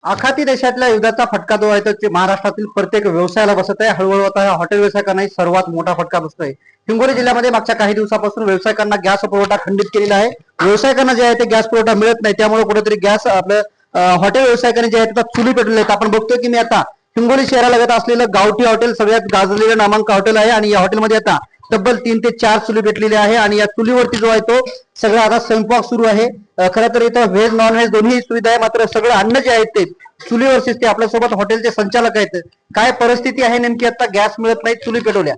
आखाती देशातल्या युद्धाचा फटका जो आहे तो महाराष्ट्रातील प्रत्येक व्यवसायाला बसत आहे. हळूहळू आता हॉटेल व्यावसायिकांनाही सर्वात मोठा फटका बसतोय. हिंगोली जिल्ह्यामध्ये मागच्या काही दिवसापासून व्यावसायिकांना गॅस पुरवठा खंडित केलेला आहे. व्यावसायिकांना जे आहे ते गॅस पुरवठा मिळत नाही, त्यामुळे कुठेतरी गॅस आपलं हॉटेल व्यावसायिकांनी जे आहे ते चुली पेटवले आहेत. आपण बघतोय की मी आता हिंगोली शहरालगत असलेलं गावठी हॉटेल सगळ्यात गाजलेलं नामांक हॉटेल आहे आणि या हॉटेलमध्ये आता तब्बल 3 ते 4 चुली पेटलेले आहे आणि या चुलीवरती जो आहे तो सगळा आता स्वयंपाक सुरू आहे. खरं तर इथं व्हेज नॉन व्हेज दोन्ही सुविधा आहे, मात्र सगळं अन्न जे आहे ते चुलीवरतीच. ते आपल्यासोबत हॉटेलचे संचालक आहेत. काय परिस्थिती आहे नेमकी? आता गॅस मिळत नाही, चुली पेटवल्या.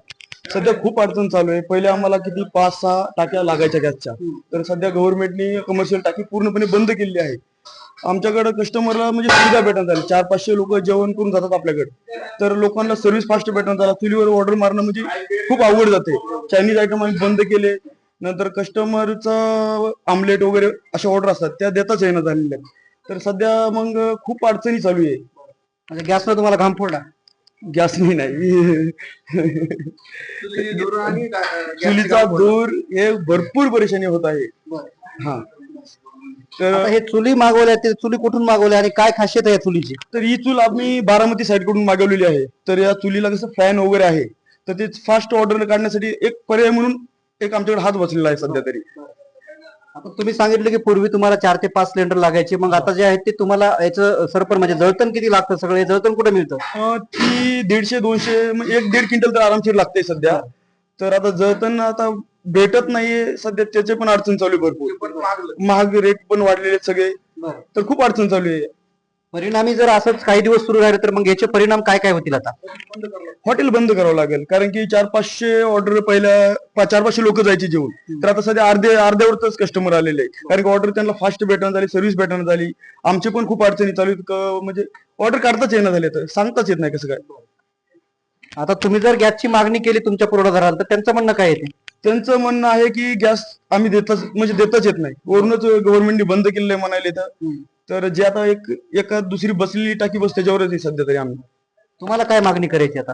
सध्या खूप अडचण चालू आहे. पहिले आम्हाला किती 5-6 टाक्या लागायच्या गॅसच्या, तर सध्या गव्हर्नमेंटनी कमर्शियल टाकी पूर्णपणे बंद केलेली आहे. आमच्याकडे कस्टमरला म्हणजे सुविधा भेटण्यात आली. 400-500 लोक जेवण करून जातात आपल्याकडे, तर लोकांना सर्व्हिस फास्ट भेटण्यात आला. चुलीवर ऑर्डर मारणं म्हणजे खूप अवघड जाते. चायनीज आयटम आम्ही बंद केले. नंतर कस्टमरचा आमलेट वगैरे अशा ऑर्डर असतात त्या देताच येणं झालेल्या. तर सध्या मग खूप अडचणी चालू आहे. म्हणजे गॅसनं तुम्हाला घाम फोडला? गॅसनी नाही, चुलीचा धूर हे भरपूर परेशानी होत आहे. हा, तर आता हे चुली मागवल्या, ते चुली कुठून मागवल्या आणि काय खासियत आहे या चुलीची? तर ही चूल आम्ही बारामती साईड कडून मागवलेली आहे. तर या चुलीला कसं फॅन वगैरे आहे, तर ते फास्ट ऑर्डर काढण्यासाठी एक पर्याय म्हणून एक आमच्याकडे हात बसलेला आहे सध्या तरी. आता तुम्ही सांगितलं की पूर्वी तुम्हाला 4 ते 5 सिलेंडर लागायचे, मग आता जे आहे ते तुम्हाला याचं सरपण म्हणजे जळतण किती लागतं? सगळे जळतण कुठे मिळतं? ती 150-200 म्हणजे 1-1.5 क्विंटल तर आरामशीर लागते सध्या. तर आता जळतण आता भेटत नाहीये सध्या, त्याचे पण अडचण चालू आहे भरपूर. महाग रेट पण वाढलेले आहेत सगळे, तर खूप अडचण चालू आहे. परिणामी जर असंच काही दिवस सुरू राहिले तर मग याचे परिणाम काय काय होतील? आता हॉटेल बंद करावं लागेल, कारण की 400-500 ऑर्डर पहिल्या 400-500 लोक जायचे जेवण, तर आता सध्या अर्ध्यावरच कस्टमर आलेले आहे. कारण की ऑर्डर त्यांना फास्ट भेटण्यात आली, सर्व्हिस भेटण्यात आली. आमचे पण खूप अडचणी चालू आहेत. म्हणजे ऑर्डर काढताच येणं झाले, तर सांगताच येत नाही कसं काय. आता तुम्ही जर गॅसची मागणी केली तुमच्या पुरवठादाराला, तर त्यांचं म्हणणं काय येते? त्यांचं म्हणणं आहे की गॅस आम्ही देतच येत नाही. वरूनच गव्हर्नमेंटने बंद केलेलं आहे म्हणाले. तर जे आता एका दुसरी बसलेली टाकी बस त्याच्यावरच आहे सध्या तरी. आम्ही तुम्हाला काय मागणी करायची आता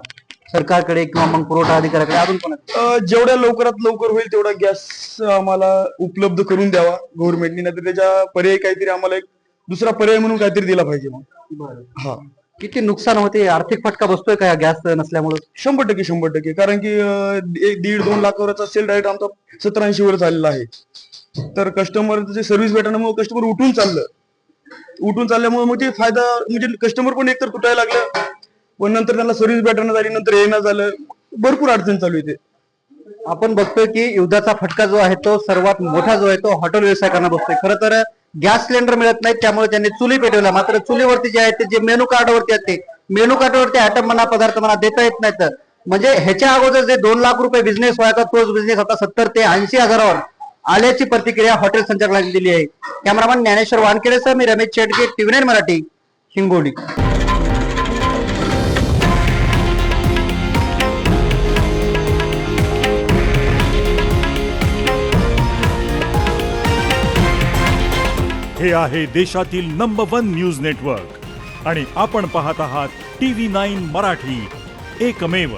सरकारकडे किंवा मग पुरवठा अधिकाऱ्याकडे अजून कोणाकडे? जेवढ्या लवकरात लवकर होईल तेवढा गॅस आम्हाला उपलब्ध करून द्यावा गव्हर्नमेंटने, नाहीतर त्याच्या पर्याय काहीतरी आम्हाला एक दुसरा पर्याय म्हणून काहीतरी दिला पाहिजे मग. हा, किती नुकसान होते? आर्थिक फटका बसतोय का गॅस नसल्यामुळे? 100%. कारण की 1-1.5-2 लाखावरचा सेल डायरेक्ट आमचा 70-80 वर चाललेला आहे. तर कस्टमरचे सर्व्हिस भेटण्यामुळे कस्टमर उठून चालल्यामुळे मग ते फायदा म्हणजे कस्टमर पण एकतर तुटायला लागलं, पण नंतर त्यांना सर्व्हिस भेटणं झाली, नंतर येणं झालं. भरपूर अडचण चालू आहे. आपण बघतोय की युद्धाचा फटका जो आहे तो सर्वात मोठा जो आहे तो हॉटेल व्यावसायिकांना बसतोय. खरं तर गॅस सिलेंडर मिळत नाहीत, त्यामुळे त्यांनी चुली पेटवल्या. मात्र चुलीवरती जे आहे ते जे मेनू कार्डवरती आहेत ते मेनू कार्डवरती आयटम म्हणा, पदार्थ म्हणा देता येत नाहीत. म्हणजे ह्याच्या अगोदर जे 2 लाख रुपये बिझनेस व्हायचा तोच बिझनेस आता 70 ते 80 हजारावर आल्याची प्रतिक्रिया हॉटेल संचालकांनी दिली आहे. कॅमेरामॅन ज्ञानेश्वर वानखेडेसह मी रमेश चेडके, TV9 मराठी, हिंगोली. हे आहे देशातील नंबर 1 न्यूज नेटवर्क आणि आपण पाहत आहात TV9 मराठी, एकमेव.